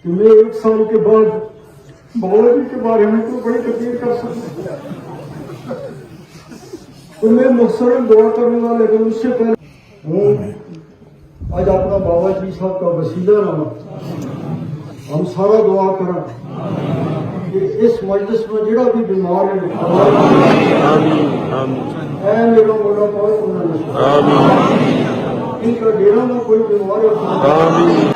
कि मैं 1 साल के बाद बाबा जी के बारे में तो बड़ी तकलीफ कर सकता, तो मैं मुख्तरम दुआ करूंगा, लेकिन उससे पहले हूँ आज अपना बाबा जी साहब का वसीला लाना, हम सारा दुआ करा कि इस मजलिस में जड़ा भी बीमार है मेरा मोला पाक इनका डेरा में कोई बीमार है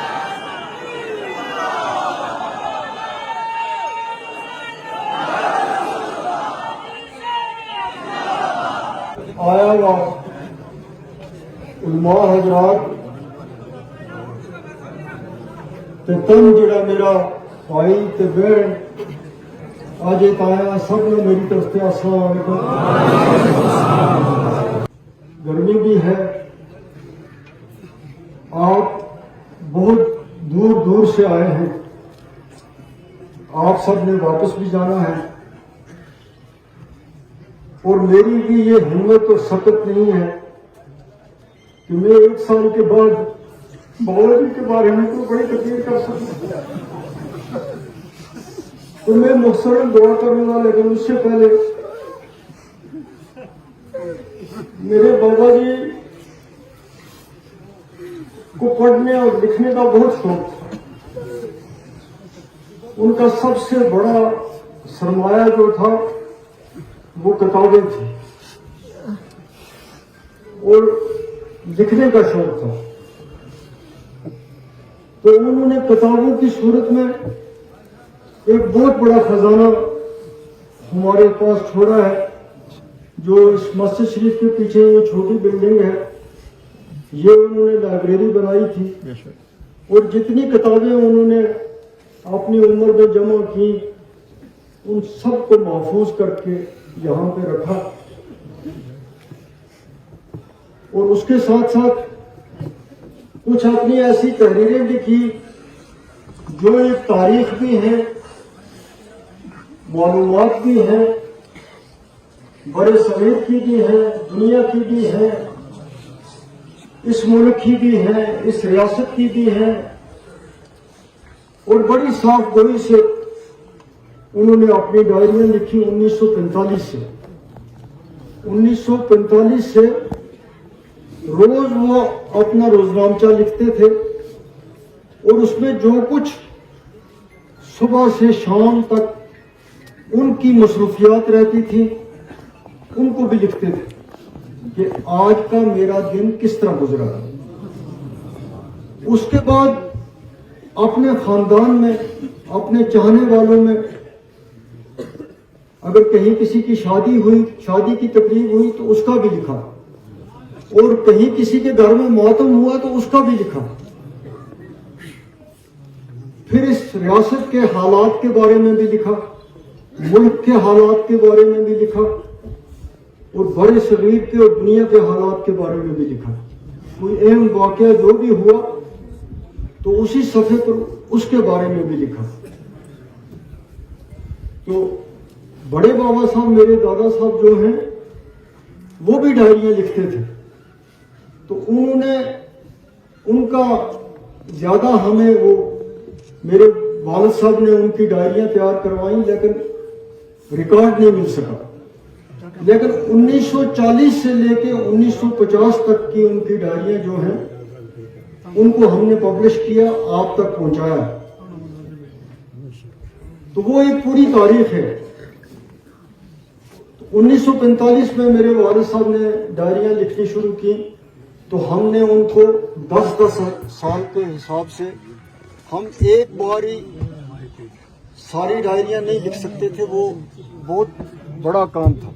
आया वा उलमा हजरात ते तुम जड़ा मेरा भाई ते बहन आज एक आया, सब ने मेरी तरफ से अस्सलाम वालेकुम। गर्मी भी है, आप बहुत दूर दूर से आए हैं, आप सब ने वापस भी जाना है, और मेरी भी ये हिम्मत और सकत नहीं है कि मैं 1 साल के बाद बाबा जी के बारे में तो बड़ी तकलीफ कर सकूं, तो मैं मुख्तरम दुआ करूंगा, लेकिन उससे पहले मेरे बाबा जी को पढ़ने और लिखने का बहुत शौक था। उनका सबसे बड़ा सरमाया जो था वो किताबें थी और लिखने का शौक था, तो उन्होंने किताबों की सूरत में एक बहुत बड़ा खजाना हमारे पास छोड़ा है, जो इस मस्जिद शरीफ के पीछे ये छोटी बिल्डिंग है, ये उन्होंने लाइब्रेरी बनाई थी, और जितनी किताबें उन्होंने अपनी उम्र में जमा की उन सब को महफूज करके यहाँ पे रखा, और उसके साथ साथ कुछ अपनी ऐसी तहरीरें लिखी जो एक तारीख भी है, मालूमात भी है, बड़े समीर की भी है, दुनिया की भी है, इस मुल्क की भी है, इस रियासत की भी है, और बड़ी साफ गोई से उन्होंने अपनी डायरियां लिखी 1945 से रोज वो अपना रोजनामचा लिखते थे, और उसमें जो कुछ सुबह से शाम तक उनकी मसरूफियात रहती थी उनको भी लिखते थे कि आज का मेरा दिन किस तरह गुजरा। उसके बाद अपने खानदान में, अपने चाहने वालों में अगर कहीं किसी की शादी हुई, शादी की तकलीफ हुई तो उसका भी लिखा, और कहीं किसी के घर में मौतम हुआ तो उसका भी लिखा। फिर इस रियासत के हालात के बारे में भी लिखा, मुल्क के हालात के बारे में भी लिखा, और बड़े सगीर के और दुनिया के हालात के बारे में भी लिखा। कोई अहम वाकया जो भी हुआ तो उसी सफ़े पर उसके बारे में भी लिखा। तो बड़े बाबा साहब, मेरे दादा साहब जो हैं, वो भी डायरियां लिखते थे, तो उन्होंने उनका ज्यादा हमें वो मेरे वालिद साहब ने उनकी डायरियां तैयार करवाई, लेकिन रिकॉर्ड नहीं मिल सका। लेकिन 1940 से लेके 1950 तक की उनकी डायरियां जो हैं उनको हमने पब्लिश किया, आप तक पहुंचाया, तो वो एक पूरी तारीख है। 1945 में मेरे वालिद साहब ने डायरियां लिखनी शुरू की, तो हमने उनको 10-10 साल के हिसाब से, हम एक बार ही सारी डायरियां नहीं लिख सकते थे, वो बहुत बड़ा काम था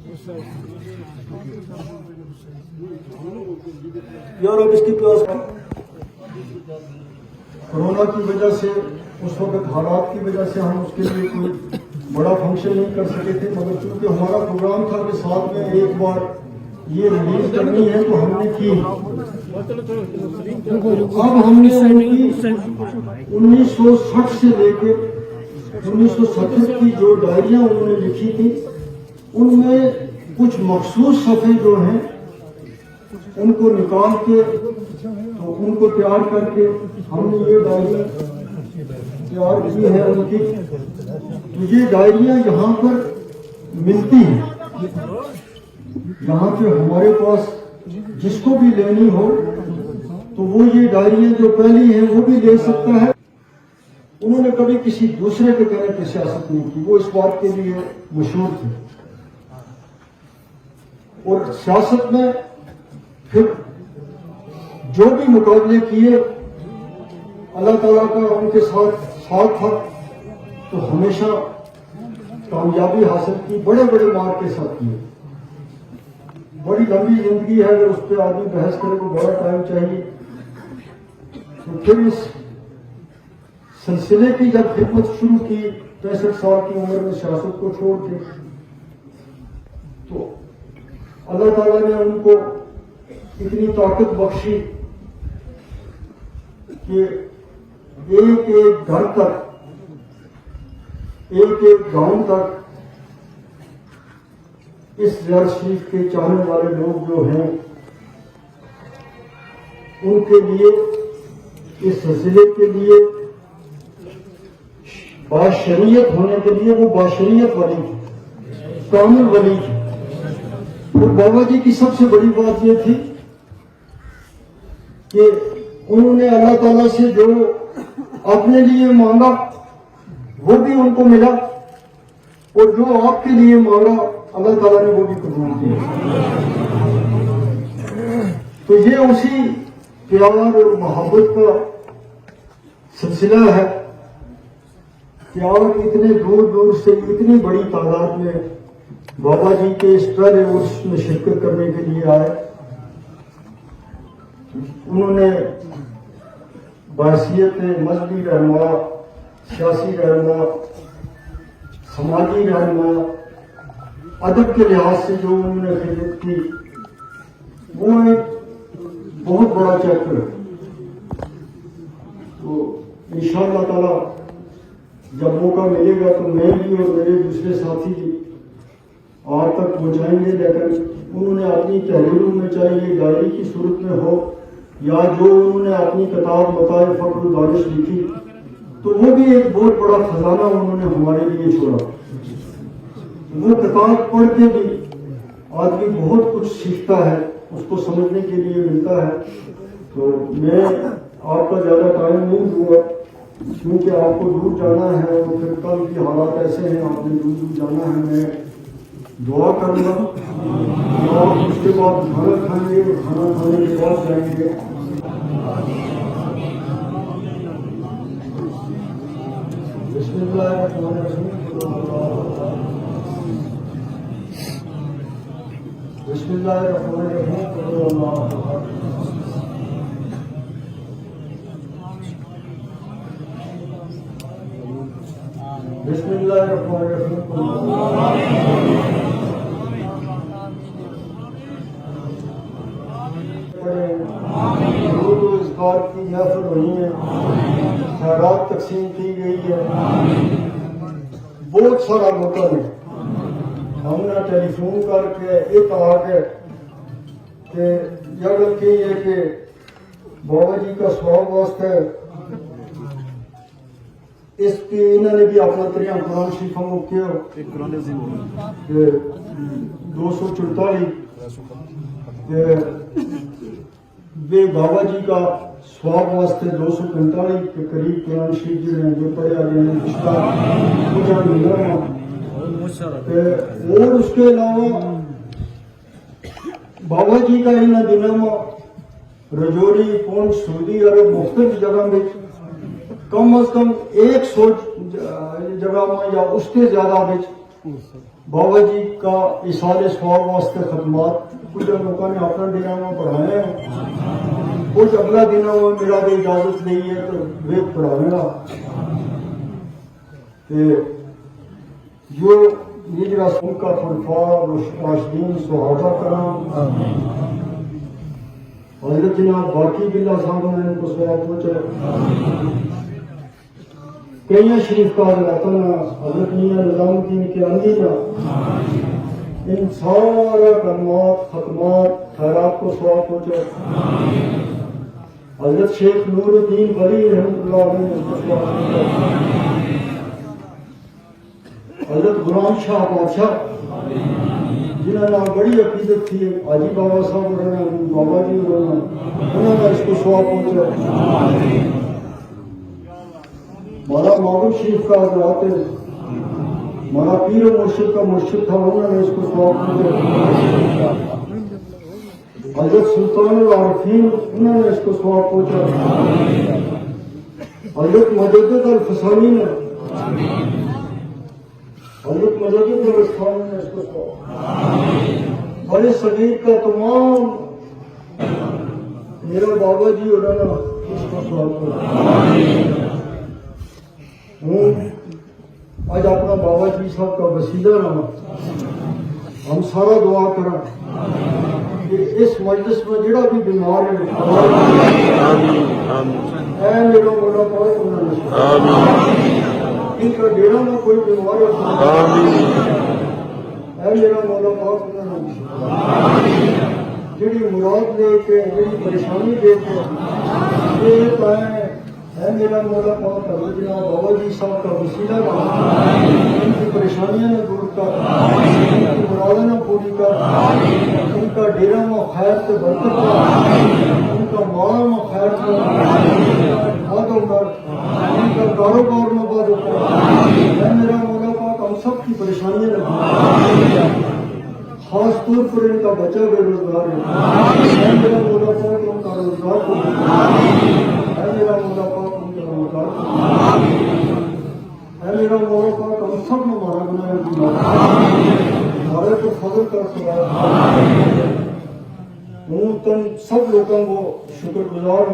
यार। अब इसकी प्यास कोरोना की वजह से, उस वक्त हालात की वजह से हम उसके लिए कोई बड़ा फंक्शन नहीं कर सके थे, मगर चूंकि हमारा प्रोग्राम था कि साथ में एक बार ये रिलीज करनी है तो हमने की। अब हमने 1960 से लेके 1970 की जो डायरियां उन्होंने लिखी थी, उनमें कुछ मखसूस सफ़े जो हैं उनको निकाल के, तो उनको तैयार करके हमने ये डायरी तैयार की है उनकी, तो ये डायरियां यहाँ पर मिलती हैं। यहाँ पे हमारे पास जिसको भी लेनी हो तो वो ये डायरियां जो पहली हैं वो भी ले सकता है। उन्होंने कभी किसी दूसरे के कहने पर सियासत नहीं की, वो इस बात के लिए मशहूर थे। और सियासत में फिर जो भी मुकाबले किए, अल्लाह ताला का उनके साथ था, तो हमेशा कामयाबी हासिल की, बड़े बड़े मार्क के साथ किए। बड़ी लंबी जिंदगी है, अगर उस पर आदमी बहस करे तो बड़ा टाइम चाहिए। तो फिर इस सिलसिले की जब खिदमत शुरू की 65 साल की उम्र में सियासत को छोड़ के, तो अल्लाह ताला ने उनको इतनी ताकत बख्शी कि एक एक घर तक, एक एक गांव तक इस ज़ियारत शरीफ के चाहने वाले लोग जो हैं उनके लिए, इस सिलसिले के लिए बाशरीयत होने के लिए, वो बाशरीयत वाली थी, कामिल वाली थी। और बाबा जी की सबसे बड़ी बात ये थी कि उन्होंने अल्लाह ताला से जो अपने लिए मांगा वो भी उनको मिला, और जो आपके लिए मांगा अल्लाह ताला ने वो भी कबूल किया। तो ये उसी प्यार और मोहब्बत का सिलसिला है कि आप इतने दूर दूर से, इतनी बड़ी तादाद में बाबा जी के इस पहले उर्स में शिरकत करने के लिए आए। उन्होंने बहसियत मजहबी रहनुमा, सियासी रहनुमा, समाजी रहनुमा, अदब के लिहाज से जो उन्होंने खिदमत की, वो एक बहुत बड़ा चैप्टर है। तो इंशाअल्लाह ताला जब मौका मिलेगा तो मैं भी और मेरे दूसरे साथी भी आज तक पहुंचाएंगे। लेकिन उन्होंने अपनी तहरीरों में, चाहे ये डायरी की सूरत में हो या जो उन्होंने अपनी किताब बताए फख्र दानिश लिखी, तो वो भी एक बहुत बड़ा खजाना उन्होंने हमारे लिए छोड़ा। वो किताब पढ़ के भी आदमी बहुत कुछ सीखता है, उसको समझने के लिए मिलता है। तो मैं आपका ज्यादा टाइम नहीं दूंगा क्योंकि आपको दूर जाना है और फिर कल की हालात ऐसे हैं, आपने दूर दूर जाना है। मैं दुआ करूंगा और उसके बाद खाना खाएंगे, खाना खाने के बाद जाएंगे। बिस्मिल्लाहिर्रहमानिर्रहीम, बिस्मिल्लाहिर्रहमानिर्रहीम। बिस्मिल्लाहिर्रहमानिर्रहीम। इज़हार की महफिल हुई है, खैरात तकसीम की गई है, बहुत सारा मौका है। हमने टेलीफोन करके एक आके कि यह गल की है कि बाबा जी का स्वाब वास्ते इसकी इन्होंने भी अपना तरिया कुरान शरीफ मुक्यो 244 वे बाबा जी का स्वाब वास्ते 245 के करीब कुरान शरीफ जो पढ़े गए पिछला पूजा मिलना। और उसके अलावा बाबा जी का इन दिनों में रजौरी, पुंछ, सऊदी अरब मुख्तलिफ जगह में कम अज कम 100 जगह में या उसके ज्यादा में बाबा जी का इसाले स्वाब वास्ते खदमात कुछ लोगों ने अपना दिनों में पढ़ाए हैं, कुछ अगला दिनों में मेरा भी इजाजत नहीं है तो वे पढ़ाएगा। जो निजरा उनका फुलफार राशिदीन सुहाबा कराम हजरत जनाब बाकी बिल्ला साहब ने इनको सवाब पहुंचा। कई शरीफ का हजरत मियां निजामुद्दीन के अंदीना इन सारा कलमात खतमात खैरात को सवाब पहुंचा। हजरत शेख नूरुद्दीन वली रहमतुल्लाह अलैह इमाम शाह बादशाह जिन्होंने नाल बड़ी अकीदत थी हाजी बाबा साहब और बाबा जी उन्होंने इसको स्वाब पहुंचा। मारा महबूब शरीफ का हजरात मारा पीर मुर्शिद का मुर्शिद था, उन्होंने इसको स्वाब पहुंचा। हजरत सुल्तान आरफीन उन्होंने इसको स्वाब पहुंचा। हजरत मजदद अल फसानी ने इसको स्वाब। बड़े सगीर का तमाम मेरा बाबा जी उन्होंने इसको स्वाब पहुंचा। आज अपना बाबा जी साहब का वसीला रहा हम सारा दुआ करा कि इस मजलिस में जिहड़ा भी बीमार है मेरा मौला पाक इनका डेरा में कोई बीमार है मेरा मौला पाक जिहड़ी मुराद लेके जिहड़ी परेशानी लेके ये पाए है मेरा मौला पाक जनाब बाबा जी साहब का वसीला रहा, उनकी परेशानियां न दूर कर, उनकी मुरादें न पूरी कर, उनका डेरा में खैर से बरकत कर, उनका माल में खैर से वादो कर, उनका कारोबार में वादो कर। है मेरा मौला पाक हम सब की परेशानियां न खास तौर पर इनका बच्चा बेरोजगार है मेरा मौला पाक उनका रोजगार को है मेरा मौला पाक उनका रोजगार है मेरा मौला पाक हम सब ने मारा बनाया हमारे को फजल कर तुम सब लोगों को शुक्रगुजार